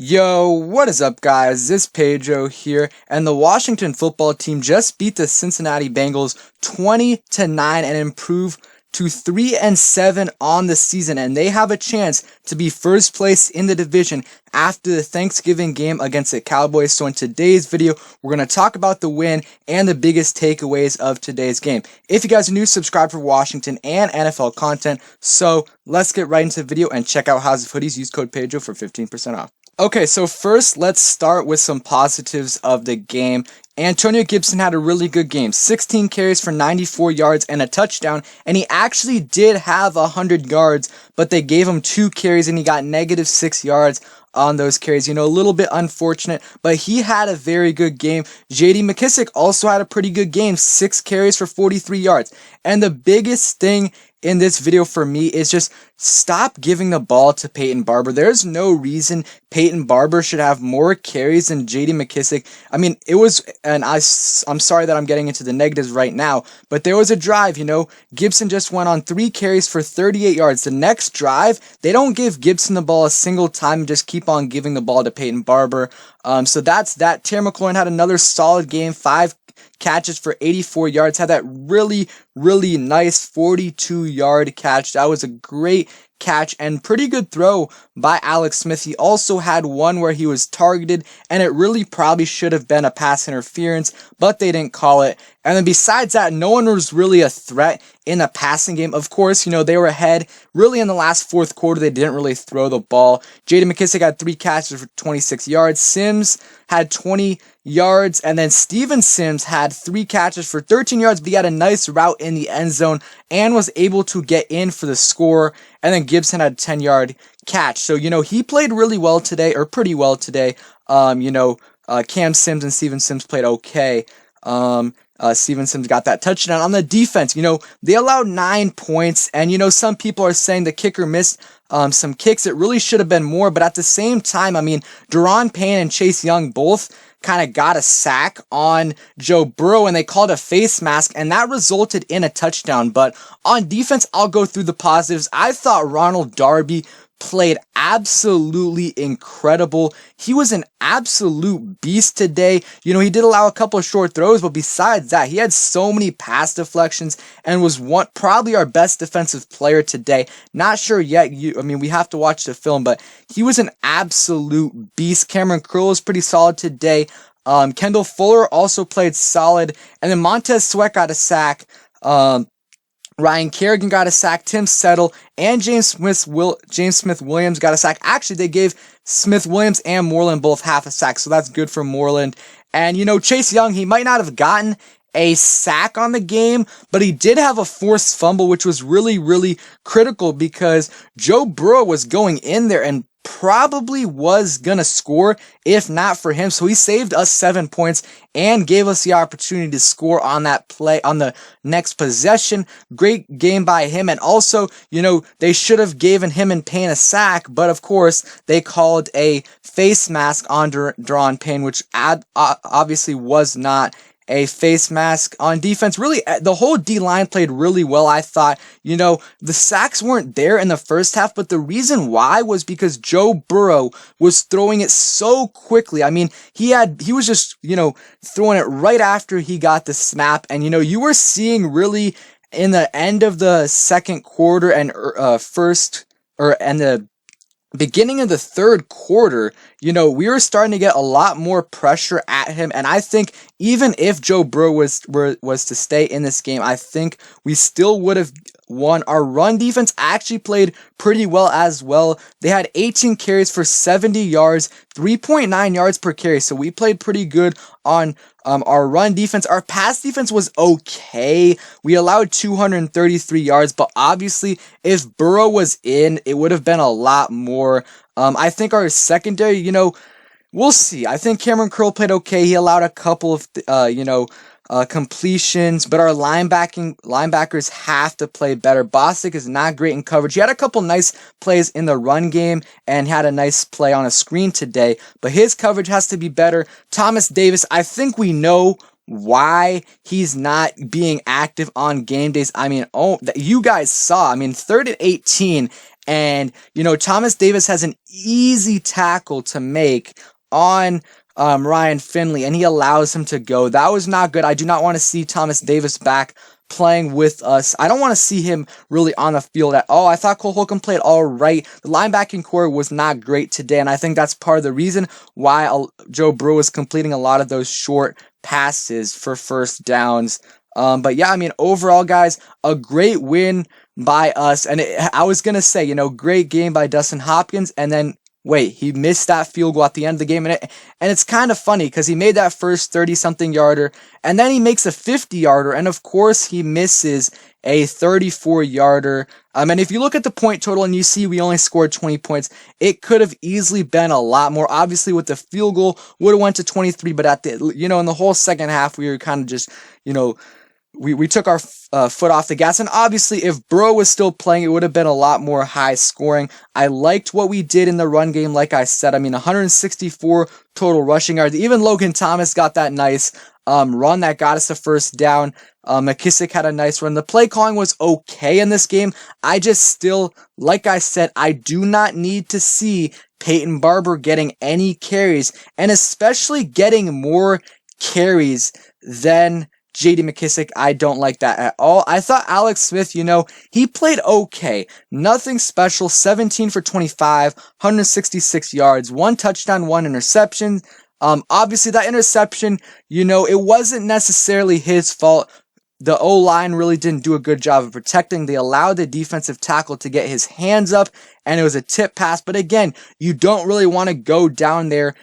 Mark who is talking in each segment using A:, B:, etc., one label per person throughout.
A: Yo, what is up, guys? This is Pedro here, and the Washington football team just beat the Cincinnati Bengals 20-9 and improved to 3-7 on the season, and they have a chance to be first place in the division after the Thanksgiving game against the Cowboys. So in today's video, we're going to talk about the win and the biggest takeaways of today's game. If you guys are new, subscribe for Washington and NFL content. So let's get right into the video and check out House of Hoodies. Use code Pedro for 15% off. Okay, so first, let's start with some positives of the game. Antonio Gibson had a really good game. 16 carries for 94 yards and a touchdown, and he actually did have 100 yards, but they gave him 2 carries and he got -6 yards on those carries. A little bit unfortunate, but he had a very good game. J.D. McKissic also had a pretty good game. 6 carries for 43 yards. And the biggest thing in this video for me is just stop giving the ball to Peyton Barber. There's no reason Peyton Barber should have more carries than J.D. McKissic. I mean, I'm sorry that I'm getting into the negatives right now, but there was a drive, Gibson just went on 3 carries for 38 yards. The next drive, they don't give Gibson the ball a single time and just keep on giving the ball to Peyton Barber. So that's that. Terry McLaurin had another solid game, 5 catches for 84 yards, had that really nice 42-yard catch. That was a great catch and pretty good throw by Alex Smith. He also had one where he was targeted, and it really probably should have been a pass interference, but they didn't call it. And then besides that, no one was really a threat in the passing game. Of course, they were ahead really in the last fourth quarter. They didn't really throw the ball. J.D. McKissic had 3 catches for 26 yards. Sims had 20 yards, and then Steven Sims had 3 catches for 13 yards, but he had a nice route in the end zone and was able to get in for the score. And then Gibson had a 10-yard catch. So, he played really well today, or pretty well today. Cam Sims and Steven Sims played okay. Steven Sims got that touchdown. On the defense, they allowed 9 points, and, some people are saying the kicker missed some kicks. It really should have been more, but at the same time, Daron Payne and Chase Young both kind of got a sack on Joe Burrow, and they called a face mask, and that resulted in a touchdown. But on defense, I'll go through the positives. I thought Ronald Darby played absolutely incredible. He was an absolute beast today. He did allow a couple of short throws, but besides that, he had so many pass deflections and was probably our best defensive player today. Not sure yet. We have to watch the film, but he was an absolute beast. Cameron Curl was pretty solid today. Kendall Fuller also played solid, and then Montez Sweat got a sack. Ryan Kerrigan got a sack, Tim Settle, and James Smith-Williams got a sack. Actually, they gave Smith-Williams and Moreland both half a sack, so that's good for Moreland. And, Chase Young, he might not have gotten a sack on the game, but he did have a forced fumble, which was really critical because Joe Burrow was going in there and probably was gonna score if not for him. So he saved us 7 points and gave us the opportunity to score on that play on the next possession. Great game by him. And also, they should have given him and Payne a sack, but of course they called a face mask on Daron Payne, which obviously was not a face mask. On defense, really, the whole D-line played really well, I thought. The sacks weren't there in the first half, but the reason why was because Joe Burrow was throwing it so quickly. He was just, throwing it right after he got the snap, and, you were seeing really in the end of the second quarter and the beginning of the third quarter, we were starting to get a lot more pressure at him. And I think even if Joe Burrow was to stay in this game, I think we still would have won. Our run defense actually played pretty well as well. They had 18 carries for 70 yards, 3.9 yards per carry. So we played pretty good on our run defense. Our pass defense was okay. We allowed 233 yards, but obviously if Burrow was in, it would have been a lot more. I think our secondary, we'll see. I think Cameron Curl played okay. He allowed a couple of, completions, but our linebackers have to play better. Bostic is not great in coverage. He had a couple nice plays in the run game and had a nice play on a screen today, but his coverage has to be better. Thomas Davis, I think we know why he's not being active on game days. You guys saw, 3rd and 18, And, Thomas Davis has an easy tackle to make on Ryan Finley, and he allows him to go. That was not good. I do not want to see Thomas Davis back playing with us. I don't want to see him really on the field at all. I thought Cole Holcomb played all right. The linebacking core was not great today, and I think that's part of the reason why Joe Burrow is completing a lot of those short passes for first downs. But yeah, overall, guys, a great win by us. And I was going to say, great game by Dustin Hopkins, and then wait, he missed that field goal at the end of the game, and it's kind of funny because he made that first 30-something yarder, and then he makes a 50-yarder, and of course he misses a 34-yarder. And if you look at the point total and you see we only scored 20 points, it could have easily been a lot more. Obviously, with the field goal, would have went to 23, but at the in the whole second half, we were kind of just we took our foot off the gas, and obviously if Burrow was still playing, it would have been a lot more high scoring. I liked what we did in the run game, like I said. 164 total rushing yards. Even Logan Thomas got that nice run that got us a first down. McKissick had a nice run. The play calling was okay in this game. I just still, like I said, I do not need to see Peyton Barber getting any carries, and especially getting more carries than J.D. McKissick. I don't like that at all. I thought Alex Smith, he played okay. Nothing special. 17 for 25, 166 yards, 1 touchdown, 1 interception. Obviously that interception, it wasn't necessarily his fault. The O-line really didn't do a good job of protecting. They allowed the defensive tackle to get his hands up, and it was a tip pass. But again, you don't really want to go down there,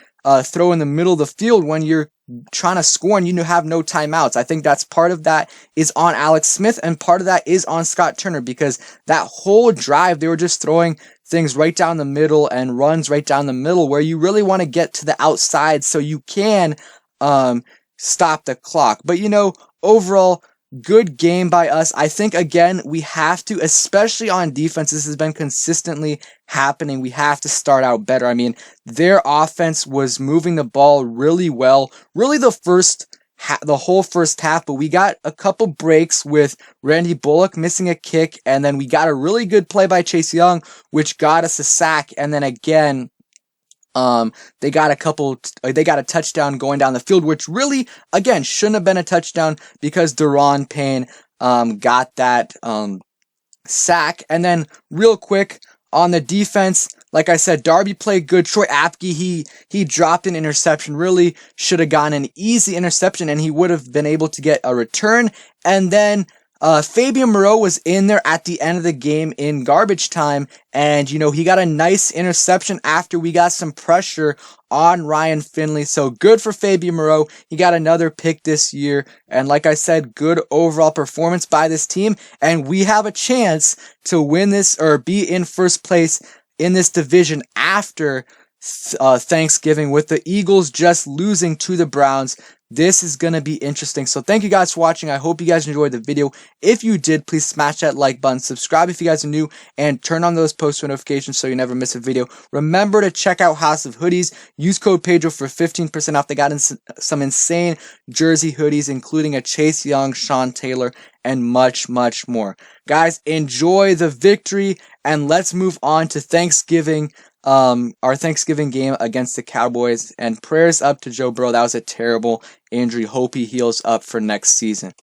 A: throw in the middle of the field when you're trying to score and you have no timeouts. I think that's part of that is on Alex Smith, and part of that is on Scott Turner, because that whole drive they were just throwing things right down the middle and runs right down the middle where you really want to get to the outside so you can stop the clock. But overall, good game by us. I think, again, we have to, especially on defense, this has been consistently happening. We have to start out better. Their offense was moving the ball really well, really the whole first half, but we got a couple breaks with Randy Bullock missing a kick, and then we got a really good play by Chase Young, which got us a sack, and then again, they got a touchdown going down the field, which really, again, shouldn't have been a touchdown because Daron Payne, got that, sack. And then real quick on the defense, like I said, Darby played good. Troy Apke, he dropped an interception, really should have gotten an easy interception and he would have been able to get a return. And then, Fabian Moreau was in there at the end of the game in garbage time, and he got a nice interception after we got some pressure on Ryan Finley. So good for Fabian Moreau. He got another pick this year, and like I said, good overall performance by this team, and we have a chance to win this or be in first place in this division after Thanksgiving, with the Eagles just losing to the Browns. This is going to be interesting. So thank you guys for watching. I hope you guys enjoyed the video. If you did, please smash that like button, subscribe if you guys are new, and turn on those post notifications so you never miss a video. Remember to check out House of Hoodies. Use code Pedro for 15% off. They got some insane jersey hoodies, including a Chase Young, Sean Taylor, and much, much more. Guys, enjoy the victory, and let's move on to Thanksgiving. Our Thanksgiving game against the Cowboys, and prayers up to Joe Burrow. That was a terrible injury. Hope he heals up for next season.